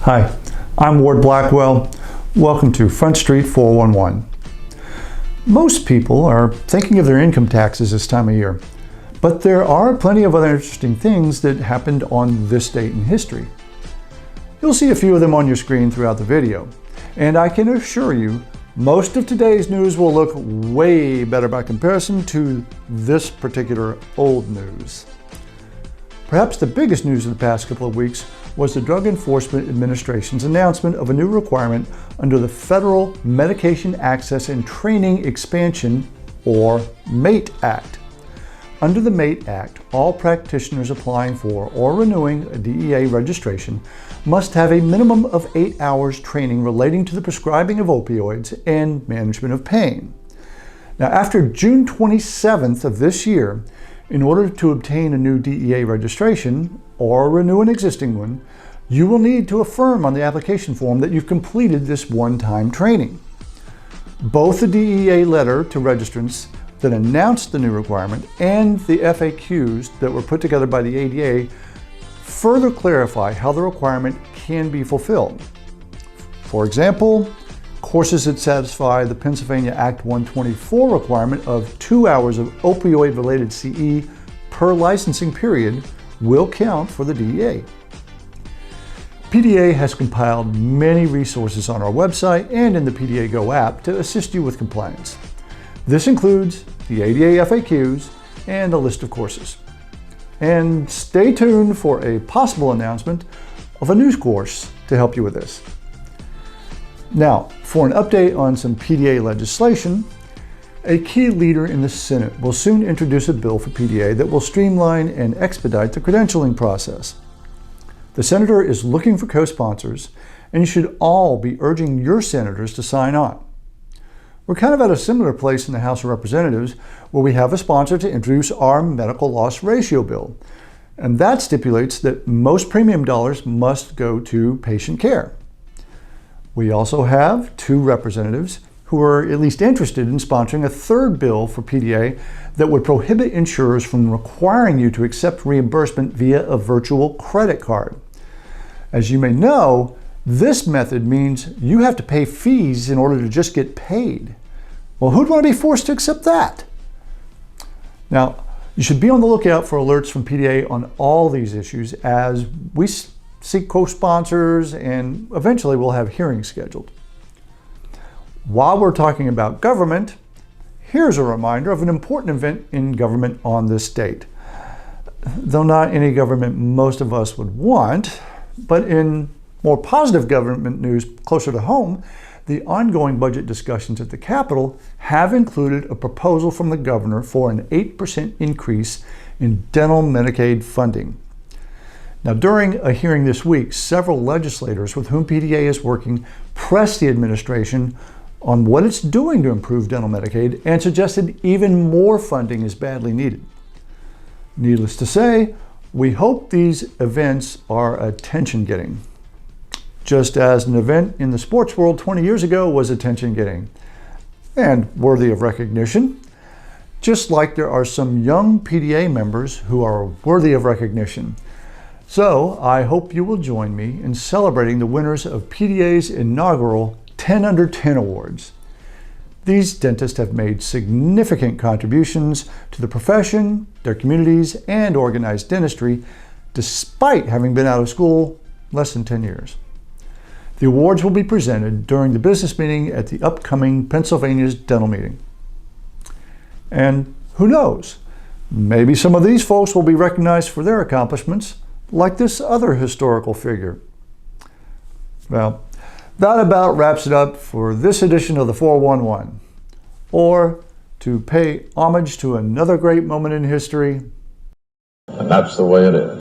Hi, I'm Ward Blackwell. Welcome to Front Street 411. Most people are thinking of their income taxes this time of year, but there are plenty of other interesting things that happened on this date in history. You'll see a few of them on your screen throughout the video, and I can assure you most of today's news will look way better by comparison to this particular old news. Perhaps the biggest news of the past couple of weeks was the Drug Enforcement Administration's announcement of a new requirement under the Federal Medication Access and Training Expansion, or MATE Act. Under the MATE Act, all practitioners applying for or renewing a DEA registration must have a minimum of 8 hours training relating to the prescribing of opioids and management of pain. Now, after June 27th of this year, in order to obtain a new DEA registration or renew an existing one, you will need to affirm on the application form that you've completed this one-time training. Both the DEA letter to registrants that announced the new requirement and the FAQs that were put together by the ADA further clarify how the requirement can be fulfilled. For example, courses that satisfy the Pennsylvania Act 124 requirement of 2 hours of opioid-related CE per licensing period will count for the DEA. PDA has compiled many resources on our website and in the PDA Go app to assist you with compliance. This includes the ADA FAQs and a list of courses. And stay tuned for a possible announcement of a news course to help you with this. Now, for an update on some PDA legislation, a key leader in the Senate will soon introduce a bill for PDA that will streamline and expedite the credentialing process. The senator is looking for co-sponsors, and you should all be urging your senators to sign on. We're kind of at a similar place in the House of Representatives where we have a sponsor to introduce our medical loss ratio bill, and that stipulates that most premium dollars must go to patient care. We also have 2 representatives who are at least interested in sponsoring a third bill for PDA that would prohibit insurers from requiring you to accept reimbursement via a virtual credit card. As you may know, this method means you have to pay fees in order to just get paid. Well, who'd want to be forced to accept that? Now, you should be on the lookout for alerts from PDA on all these issues as we seek co-sponsors, and eventually we'll have hearings scheduled. While we're talking about government, here's a reminder of an important event in government on this date. Though not any government most of us would want, but in more positive government news closer to home, the ongoing budget discussions at the Capitol have included a proposal from the governor for an 8% increase in dental Medicaid funding. Now, during a hearing this week, several legislators with whom PDA is working pressed the administration on what it's doing to improve dental Medicaid and suggested even more funding is badly needed. Needless to say, we hope these events are attention-getting, just as an event in the sports world 20 years ago was attention-getting and worthy of recognition, just like there are some young PDA members who are worthy of recognition. So I hope you will join me in celebrating the winners of PDA's inaugural 10 Under 10 Awards. These dentists have made significant contributions to the profession, their communities, and organized dentistry, despite having been out of school less than 10 years. The awards will be presented during the business meeting at the upcoming Pennsylvania's dental meeting. And who knows, maybe some of these folks will be recognized for their accomplishments, like this other historical figure. Well, that about wraps it up for this edition of the 411. Or, to pay homage to another great moment in history. And that's the way it is.